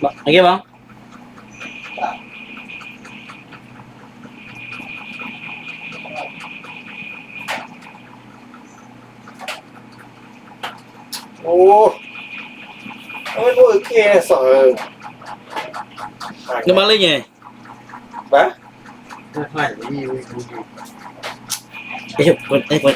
Anh kia không? Ồ, ôi bố kia sợ. Nó bắn lên nhỉ? Bá? Phải đi Cái chụp quên bật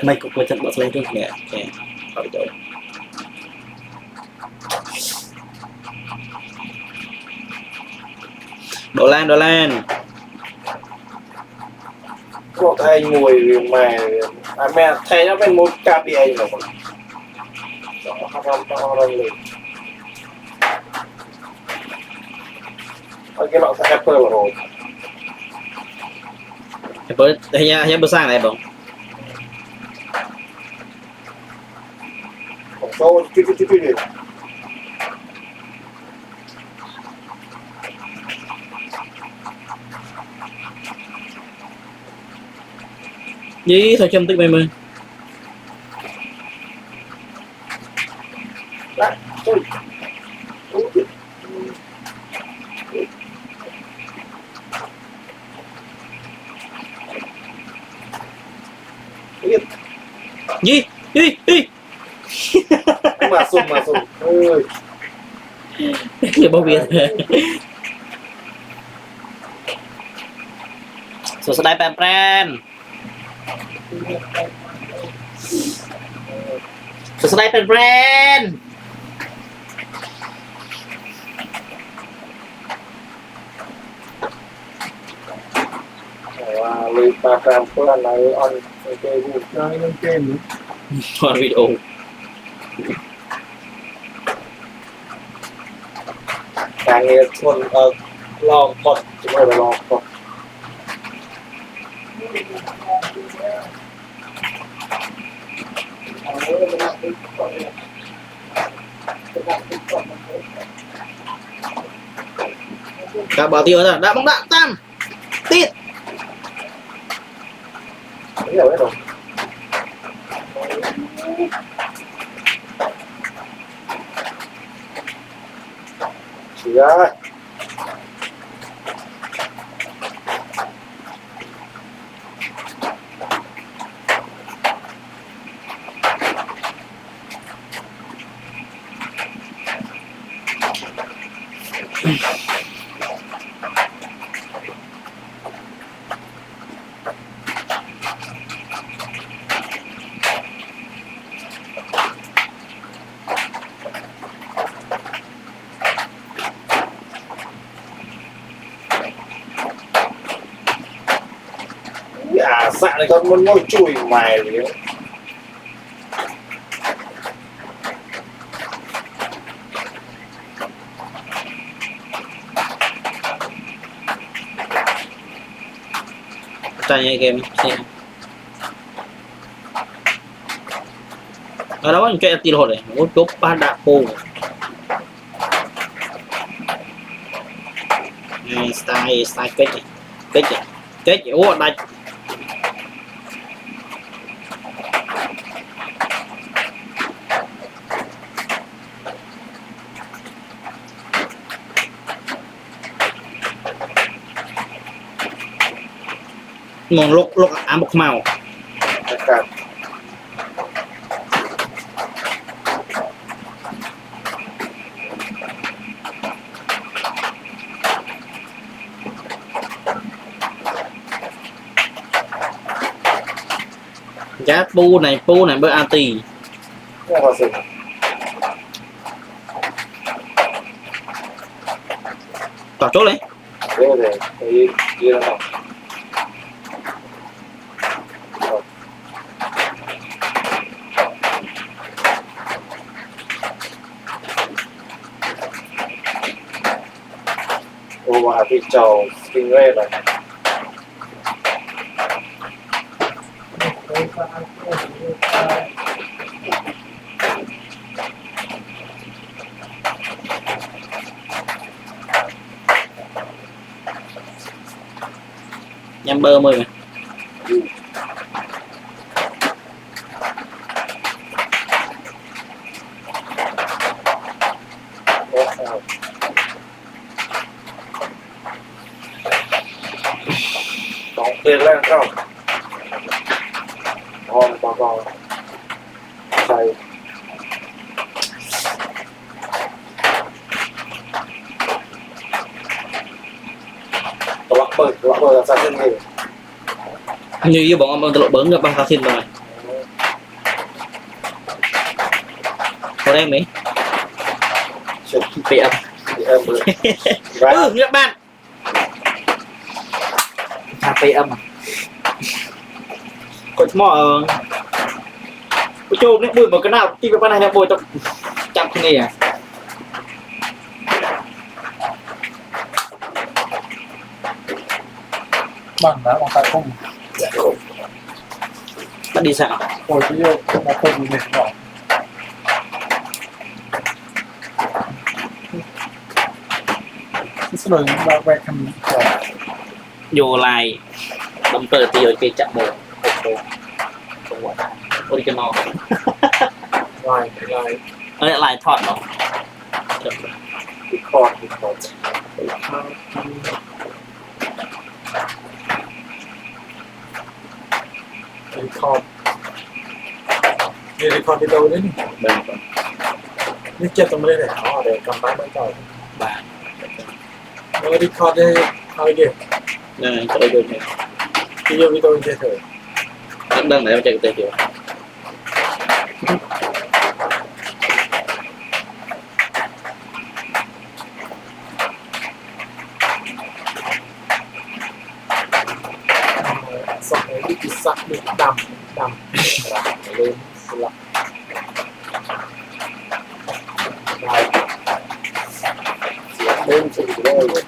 mày cũng quên bật lên trước nè. Nè, khỏi chỗ. Đồ Lan. Có thay mùi mà mẹ thay nó bên một cà phê anh rồi. Không lên. Cái lọ thay Apple rồi. Hanya besar này bông. Số chút đi. Gì thôi châm tích mày mày. Đấy, thôi. Gì? Mà sung. Ôi. Cái bao bì. Số sợi pran. Số sợi pran. Lì bà phàm của anh này on cái vụ chơi lên trên nữa. Hoàn video. càng nghe thuần lo con chúng tôi là lo con Các bảo tiêu rồi, đã bóng đạn tam. Tít. hiểu hết rồi chỉ ra dạ này con muốn ngồi chùi mày rồi Tanya game xem. Ở đó những cái tiền hồi này, muốn chốt ba đạp bù. Này style kết ủa đây. Mong lúc một màu. Giá pu này bữa anti. Tỏ chốt đấy. Mà thì trầu kinh ghê rồi Nhâm bơ mười ăn không ngon bao xay lọc bơ là sao thế này như yêu bọn ông tự lộ bớn gặp băng thao thiên rồi có đây mấy bị âm các bạn bị âm có mỏ cái chôm đấy bùi một cái nào khi cái này là bùi trong chăm cái này à bằng đá bằng tay không bắt đi sao hồi cái yêu mà không mệt mỏi cái rồi ba quẹt thằng vô lại đâm tờ thì ở cây chạm bờ original lại thọt nó con đi đâu đấy đi chết tao mới để họ để cầm bán tỏi bà mới đi con đây hơi kìa này tôi được này cái yêu với tôi chơi thử đang để chạy tới kiểu xong rồi đi sặc đi đầm lên sặc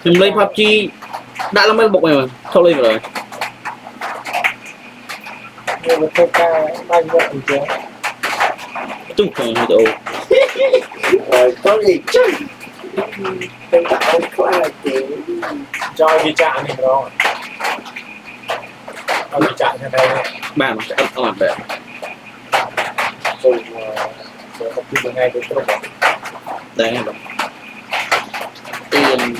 mình lấy PUBG đã là mấy bọc này mà thôi lên rồi nhưng mà tôi ca bay vậy chứ tung không hay đâu rồi có gì chứ tôi tạo có ai tiền cho đi chạm này rồi cho đi chạm thế này bạn sẽ ăn làm đẹp rồi có khi ngày đến tôi đây này tiền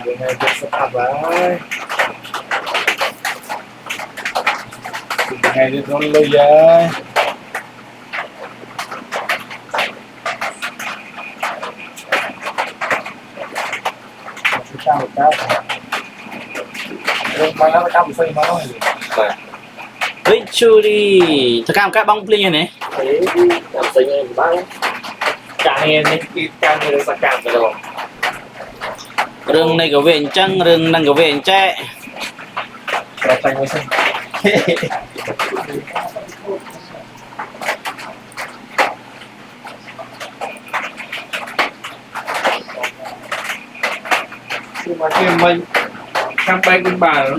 ngày đến sẽ làm đấy ngày đi con lui vậy sao cao mà nó cao một xây mà nói với chưa đi thật cao các bóng linh này thế làm xây ngay thì bác càng nghe cái càng nghe nó càng rồi đâu rừng này có về trăng rừng đang có về tre là thành mới sinh nhưng mà khi mình sang bay con bà nữa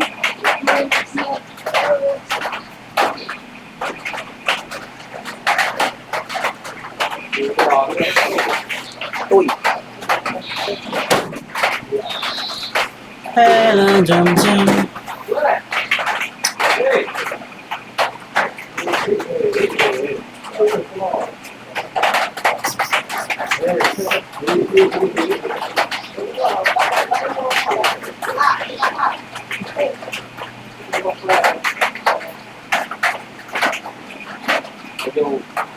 ui hello jam jam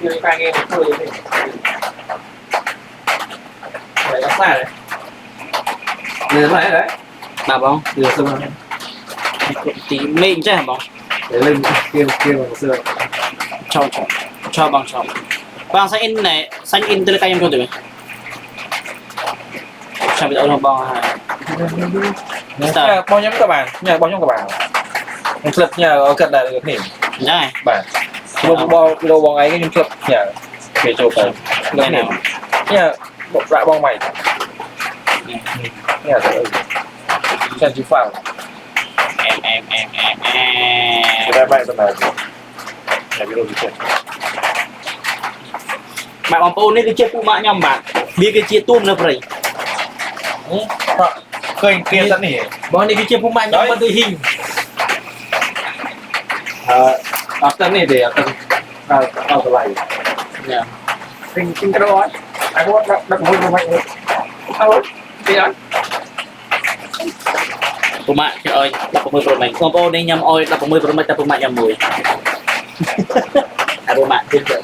chưa tai nghe một thôi đấy phải làm sao đấy để phải đấy bà bóng được xong rồi tí mình chứ hả bóng để lên kia bằng xưa cho bằng cho bang xanh in này xanh in từ cái em cho tụi mình sao bị ôn bong hả bao nhiêu các bạn nhà bao nhiêu các bạn một lượt nhà ở cận này được điểm này bạn lô bong ấy cái nhung lượt nhà về chỗ phải đây nào nhà một loại bong mày nhà rồi chân chú phẳng em cái đây bay bên này nhà video gì bạn bóng ôn cái chiếc phụ mã nhom bạn biết cái chiếc tuôn là phải khơi kia dẫn nỉ bóng này cái chiếc phụ mã nhom mà tôi hình after này để cao trở lại nè tinh cái đó ai có đặt môi vào mạnh thôi sao đi ăn ពុំគេអោយ16ប្រមាញ់បងប្អូននេះញ៉ាំអោយ16ប្រមាញ់តែពុំញ៉ាំមួយអាពុំទៀតទៅ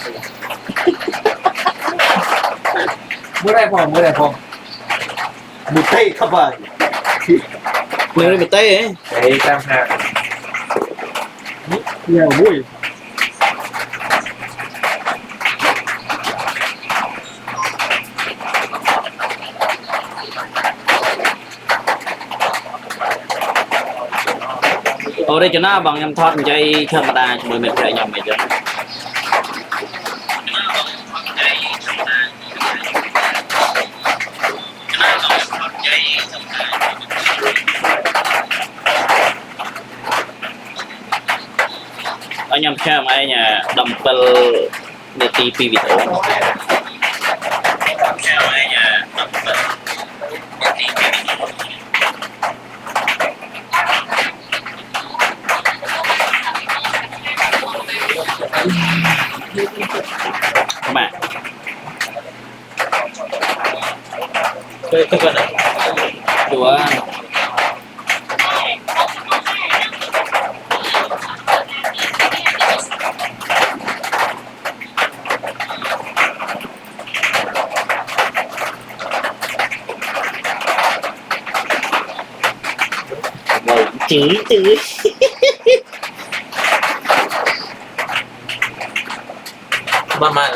mới đây phòng một tay không phải មើលមិនទេ đấy tam hạ nhiều mũi អូរេចណាបងខ្ញុំថតនិយាយធម្មតាជាមួយមិត្តភក្តិខ្ញុំអីចឹងអញខ្ញុំឆាមឯង17នាទីពីវីដេអូឆាមឯង17នាទីពីវីដេអូម៉ា cái phần này ដួจื้อ mà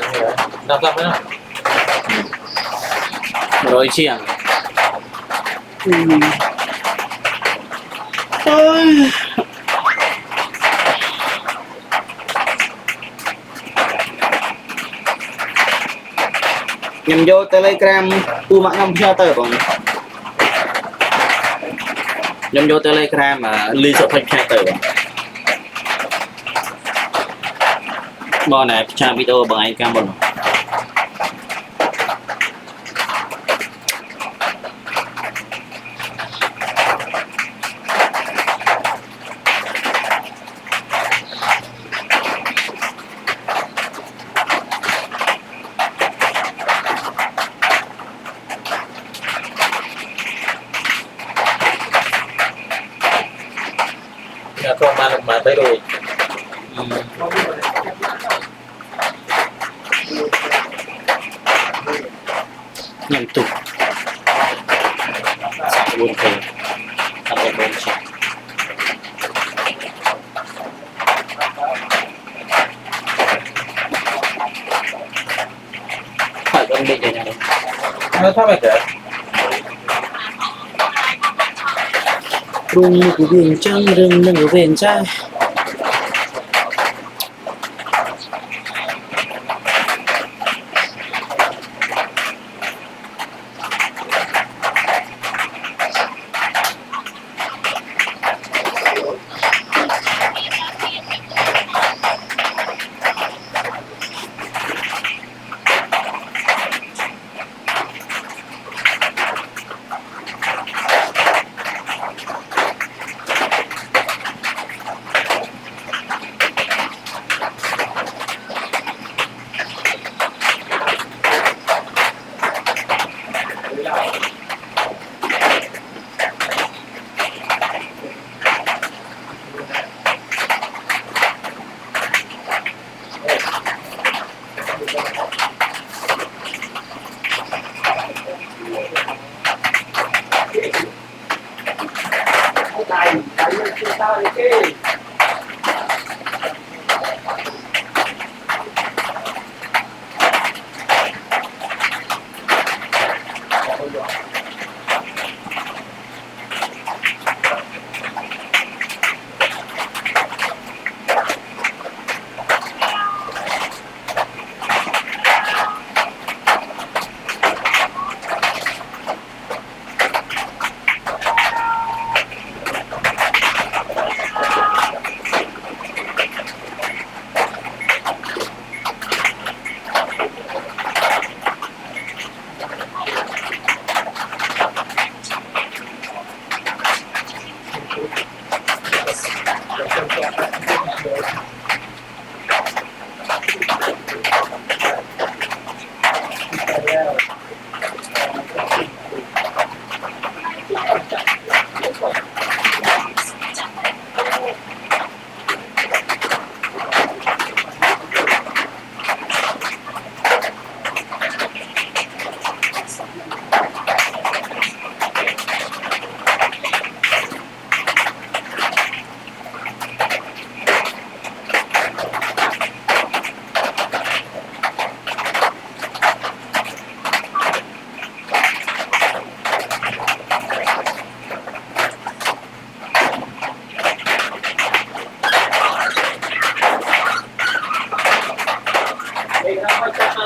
đọc ra mới nào 100ជាងខ្ញុំយក Telegram ពូម៉ាក់ខ្ញុំផ្ញើទៅបងខ្ញុំយក Telegram លីសុភ័ក្រផ្ញើទៅបងណែផ្ញើវីដេអូបងឯងកាំមុនkhông mà tới rồi ខ្ញុំទុក4ពេលតាមបងជាហើយបងនិយាយយ៉ាងណា nó thoát mày kể ព្រមគូវិញចាំរឿងនឹងវិញចា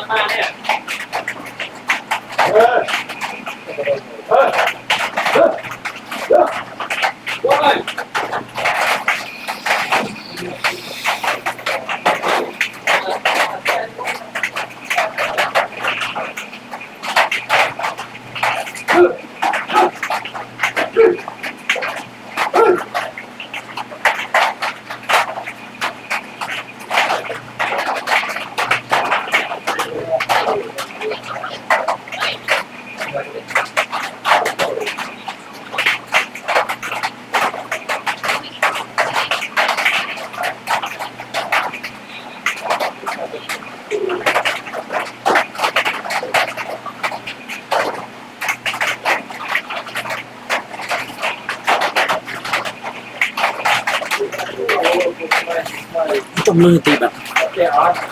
มาเนี่ย เออเออเออเออ ว้าย จมมือตีแบบ โอเคอ๋อ